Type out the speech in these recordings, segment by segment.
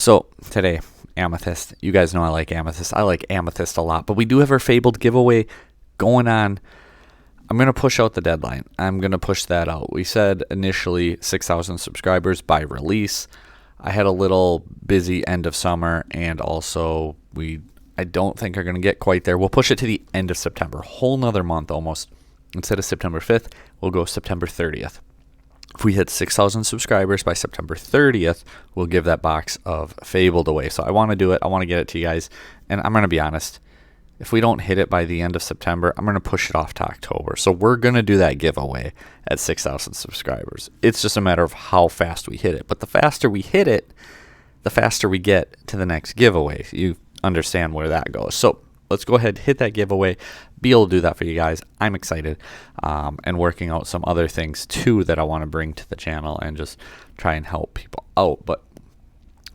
So today, Amethyst. You guys know I like Amethyst. I like Amethyst a lot, but we do have our Fabled giveaway going on. I'm going to push out the deadline. I'm going to push that out. We said initially 6,000 subscribers by release. I had a little busy end of summer, and also I don't think are going to get quite there. We'll push it to the end of September, whole nother month almost. Instead of September 5th, we'll go September 30th. If we hit 6,000 subscribers by September 30th, we'll give that box of Fabled away. So I want to do it. I want to get it to you guys. And I'm going to be honest. If we don't hit it by the end of September, I'm going to push it off to October. So we're going to do that giveaway at 6,000 subscribers. It's just a matter of how fast we hit it. But the faster we hit it, the faster we get to the next giveaway. You understand where that goes. So let's go ahead, hit that giveaway, be able to do that for you guys. I'm excited and working out some other things too that I want to bring to the channel and just try and help people out. But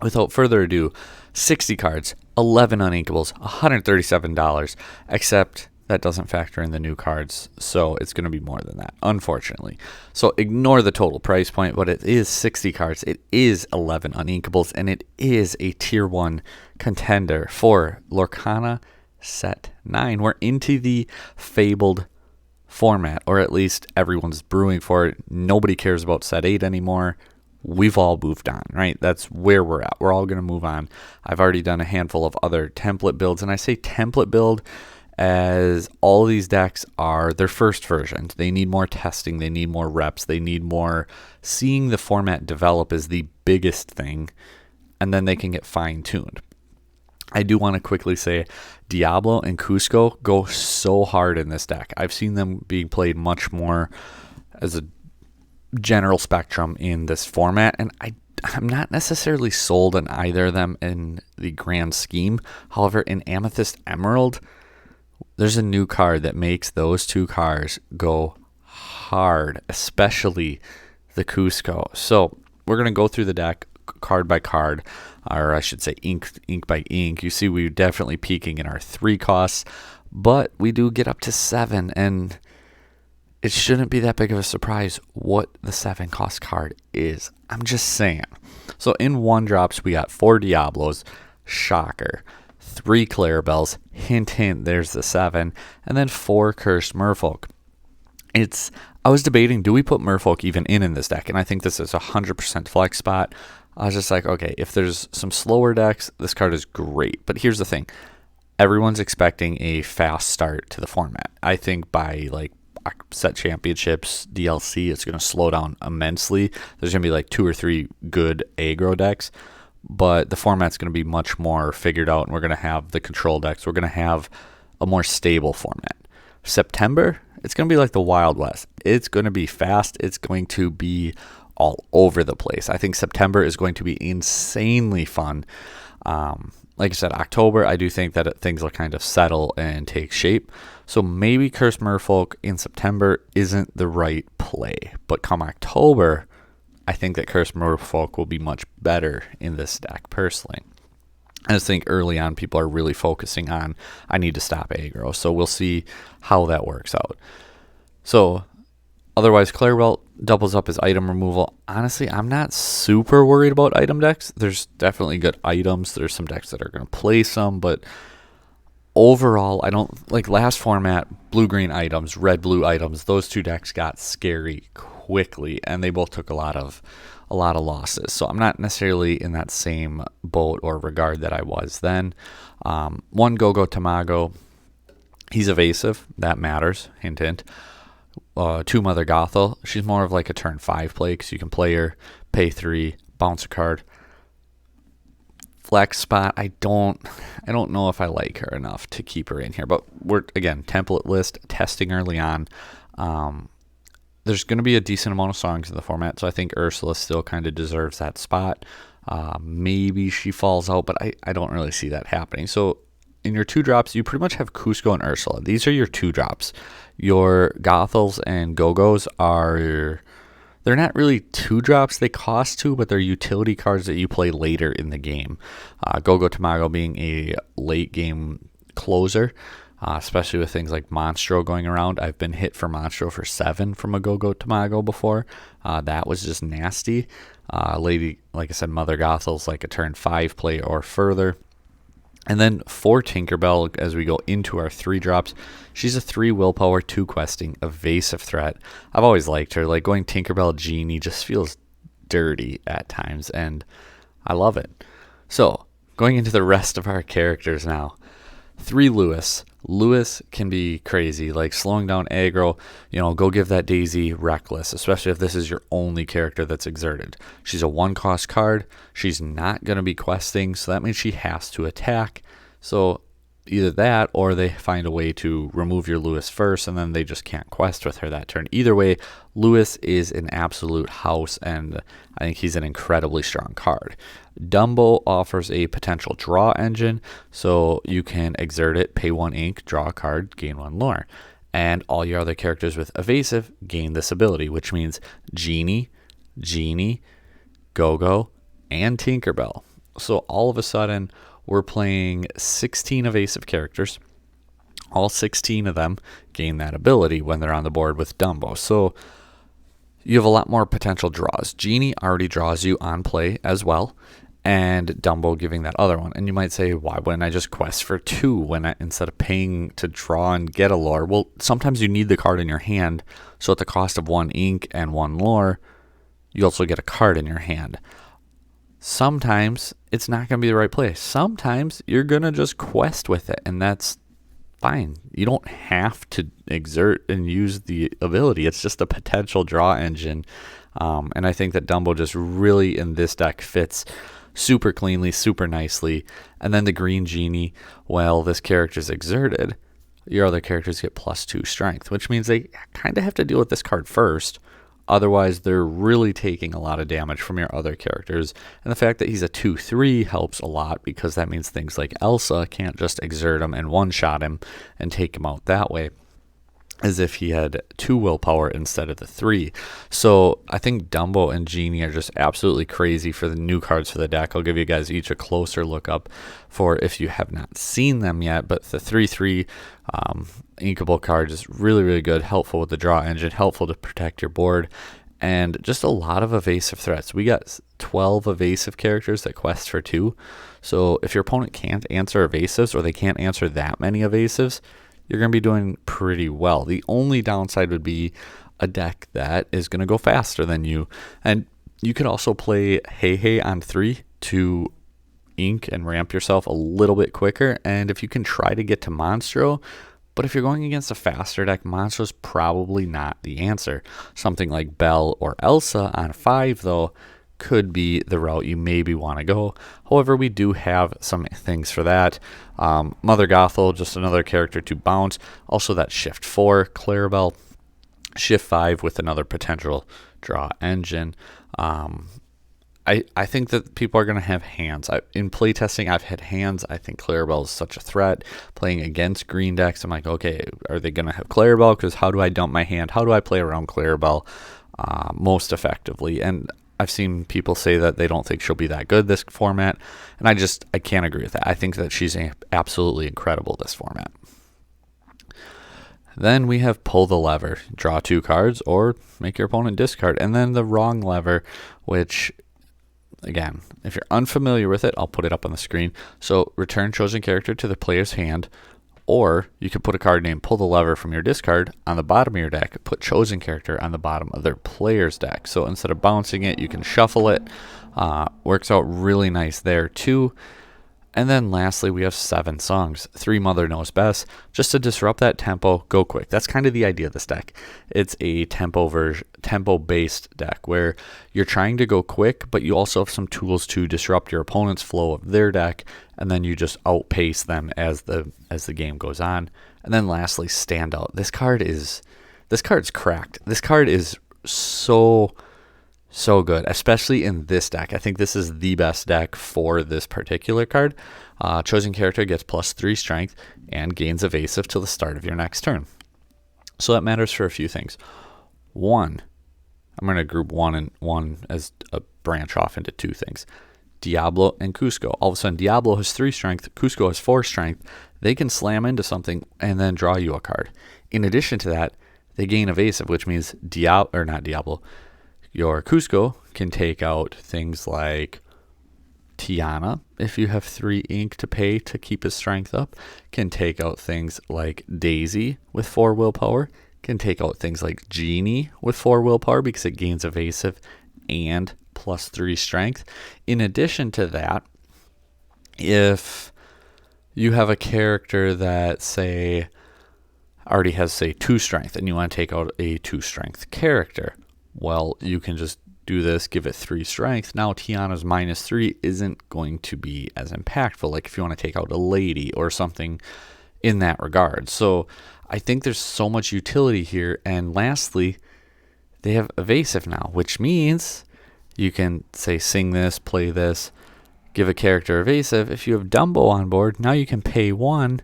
without further ado, 60 cards, 11 uninkables, $137, except that doesn't factor in the new cards, so it's going to be more than that, unfortunately. So ignore the total price point, but it is 60 cards, it is 11 uninkables, and it is a Tier 1 contender for Lorcana Set 9. We're into the Fabled format, or at least everyone's brewing for it. Nobody cares about Set 8 anymore. We've all moved on, right? That's where we're at. We're all going to move on. I've already done a handful of other template builds, and I say template build as all these decks are their first versions. They need more testing. They need more reps. They need more seeing the format develop is the biggest thing, and then they can get fine-tuned. I do want to quickly say Diablo and Cusco go so hard in this deck. I've seen them being played much more as a general spectrum in this format, and I'm not necessarily sold on either of them in the grand scheme. However, in Amethyst Emerald, there's a new card that makes those two cards go hard, especially the Cusco. So we're going to go through the deck card by card, or I should say ink by ink. You see we're definitely peaking in our 3 costs, but we do get up to 7, and it shouldn't be that big of a surprise what the 7 cost card is. I'm just saying. So in 1-drops, we got 4 Diablos, shocker, 3 Clarabelles, hint hint, there's the 7, and then 4 Cursed Merfolk. I was debating, do we put Merfolk even in this deck? And I think this is a 100% flex spot. I was just like, okay, if there's some slower decks, this card is great. But here's the thing. Everyone's expecting a fast start to the format. I think by Set Championships DLC, it's going to slow down immensely. There's going to be 2 or 3 good aggro decks, but the format's going to be much more figured out, and we're going to have the control decks. We're going to have a more stable format. September, it's going to be like the Wild West. It's going to be fast. It's going to be all over the place. I think September is going to be insanely fun. Like I said, October, I do think that things will kind of settle and take shape. So maybe Cursed Merfolk in September isn't the right play. But come October, I think that Cursed Merfolk will be much better in this deck, personally. I just think early on people are really focusing on, I need to stop aggro. So we'll see how that works out. So otherwise, Clarabelle doubles up as item removal. Honestly, I'm not super worried about item decks. There's definitely good items. There's some decks that are going to play some, but overall, I don't like last format, blue-green items, red-blue items. Those 2 decks got scary quickly, and they both took a lot of losses. So I'm not necessarily in that same boat or regard that I was then. 1 Gogo Tamago, he's evasive. That matters. Hint, hint. 2 Mother Gothel. She's more of like a turn 5 play because you can play her, pay 3, bounce a card. Flex spot, I don't know if I like her enough to keep her in here. But we're, again, template list, testing early on. There's going to be a decent amount of songs in the format, so I think Ursula still kind of deserves that spot. Maybe she falls out, but I don't really see that happening. So in your 2-drops, you pretty much have Cusco and Ursula. These are your 2-drops. Your Gothels and Gogos they're not really 2-drops. They cost 2, but they're utility cards that you play later in the game. Gogo Tamago being a late game closer, especially with things like Monstro going around. I've been hit for Monstro for 7 from a Gogo Tamago before. That was just nasty. Lady, like I said, Mother Gothel's like a turn 5 play or further. And then for Tinkerbell, as we go into our 3 drops, she's a 3 willpower, 2 questing, evasive threat. I've always liked her. Like going Tinkerbell Genie just feels dirty at times, and I love it. So going into the rest of our characters now. 3 Lewis. Lewis can be crazy, like slowing down aggro. Go give that Daisy Reckless, especially if this is your only character that's exerted. She's a 1-cost card. She's not going to be questing, so that means she has to attack. So either that or they find a way to remove your Lewis first, and then they just can't quest with her that turn. Either way, Lewis is an absolute house, and I think he's an incredibly strong card. Dumbo offers a potential draw engine, so you can exert it, pay 1 ink, draw a card, gain 1 lore. And all your other characters with evasive gain this ability, which means Genie, Go-Go, and Tinkerbell. So all of a sudden, we're playing 16 evasive characters. All 16 of them gain that ability when they're on the board with Dumbo. So you have a lot more potential draws. Genie already draws you on play as well, and Dumbo giving that other one. And you might say, why wouldn't I just quest for 2 instead of paying to draw and get a lore? Well, sometimes you need the card in your hand, so at the cost of 1 ink and 1 lore, you also get a card in your hand. Sometimes it's not going to be the right place. Sometimes you're going to just quest with it, and that's fine. You don't have to exert and use the ability. It's just a potential draw engine. And I think that Dumbo just really in this deck fits super cleanly, super nicely. And then the green Genie, well, this character's exerted, your other characters get +2 strength, which means they kind of have to deal with this card first. Otherwise, they're really taking a lot of damage from your other characters. And the fact that he's a 2/3 helps a lot, because that means things like Elsa can't just exert him and one-shot him and take him out that way, as if he had 2 willpower instead of the 3. So I think Dumbo and Genie are just absolutely crazy for the new cards for the deck. I'll give you guys each a closer look up for if you have not seen them yet. But the 3/3 inkable card is really, really good, helpful with the draw engine, helpful to protect your board, and just a lot of evasive threats. We got 12 evasive characters that quest for 2. So if your opponent can't answer evasives, or they can't answer that many evasives, you're going to be doing pretty well. The only downside would be a deck that is going to go faster than you. And you could also play Hey on 3 to ink and ramp yourself a little bit quicker. And if you can try to get to Monstro, but if you're going against a faster deck, Monstro's probably not the answer. Something like Belle or Elsa on 5, though, could be the route you maybe want to go. However, we do have some things for that. Mother Gothel, just another character to bounce. Also that Shift 4, Clarabelle. Shift 5 with another potential draw engine. I think that people are going to have hands. In playtesting, I've had hands. I think Clarabelle is such a threat. Playing against green decks, I'm like, okay, are they going to have Clarabelle? Because how do I dump my hand? How do I play around Clarabelle most effectively? And I've seen people say that they don't think she'll be that good this format, and I can't agree with that. I think that she's absolutely incredible this format. Then we have Pull the Lever. Draw 2 cards or make your opponent discard. And then the Wrong Lever, which, again, if you're unfamiliar with it, I'll put it up on the screen. So return chosen character to the player's hand, or you could put a card named Pull the Lever from your discard on the bottom of your deck, put chosen character on the bottom of their player's deck. So instead of bouncing it, you can shuffle it. Works out really nice there too. And then lastly, we have 7 songs. 3 Mother Knows Best, just to disrupt that tempo, go quick. That's kind of the idea of this deck. It's a tempo-based deck where you're trying to go quick, but you also have some tools to disrupt your opponent's flow of their deck, and then you just outpace them as the game goes on. And then lastly, Standout. This card's cracked. This card is so good, especially in this deck. I think this is the best deck for this particular card. Chosen character gets +3 strength and gains evasive till the start of your next turn. So that matters for a few things. 1, I'm going to group 1 and 1 as a branch off into 2 things. Diablo and Cusco. All of a sudden, Diablo has 3 strength, Cusco has 4 strength. They can slam into something and then draw you a card. In addition to that, they gain evasive, which means Your Cusco can take out things like Tiana, if you have 3 ink to pay to keep his strength up, can take out things like Daisy with 4 willpower, can take out things like Genie with 4 willpower because it gains evasive and plus 3 strength. In addition to that, if you have a character that, say, already has, say, 2 strength and you want to take out a 2 strength character, well, you can just do this, give it 3 strength. Now Tiana's -3 isn't going to be as impactful, like if you want to take out a lady or something in that regard. So I think there's so much utility here. And lastly, they have evasive now, which means you can, say, sing this, play this, give a character evasive. If you have Dumbo on board, now you can pay 1,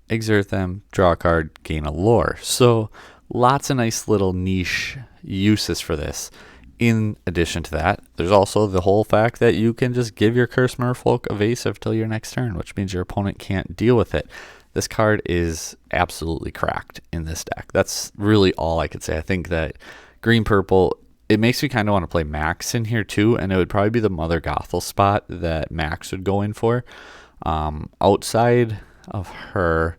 exert them, draw a card, gain a lore. So lots of nice little niche uses for this. In addition to that, there's also the whole fact that you can just give your Curse Merfolk evasive till your next turn, which means your opponent can't deal with it. This card is absolutely cracked in this deck. That's really all I could say. I think that green-purple, it makes me kind of want to play Max in here too, and it would probably be the Mother Gothel spot that Max would go in for. Outside of her,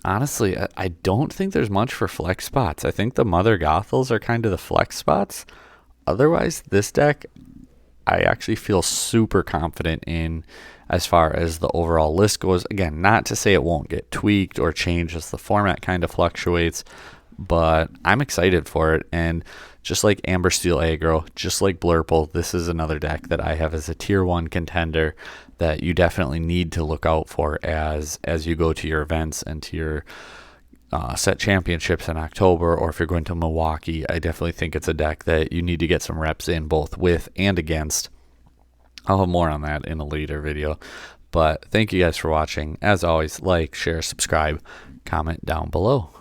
honestly, I don't think there's much for flex spots. I think the Mother Gothels are kind of the flex spots. Otherwise, this deck, I actually feel super confident in as far as the overall list goes. Again, not to say it won't get tweaked or changed as the format kind of fluctuates, but I'm excited for it. And just like Amber Steel Aggro, just like Blurple, this is another deck that I have as a tier 1 contender that you definitely need to look out for as you go to your events and to your set championships in October, or if you're going to Milwaukee. I definitely think it's a deck that you need to get some reps in both with and against. I'll have more on that in a later video. But thank you guys for watching. As always, like, share, subscribe, comment down below.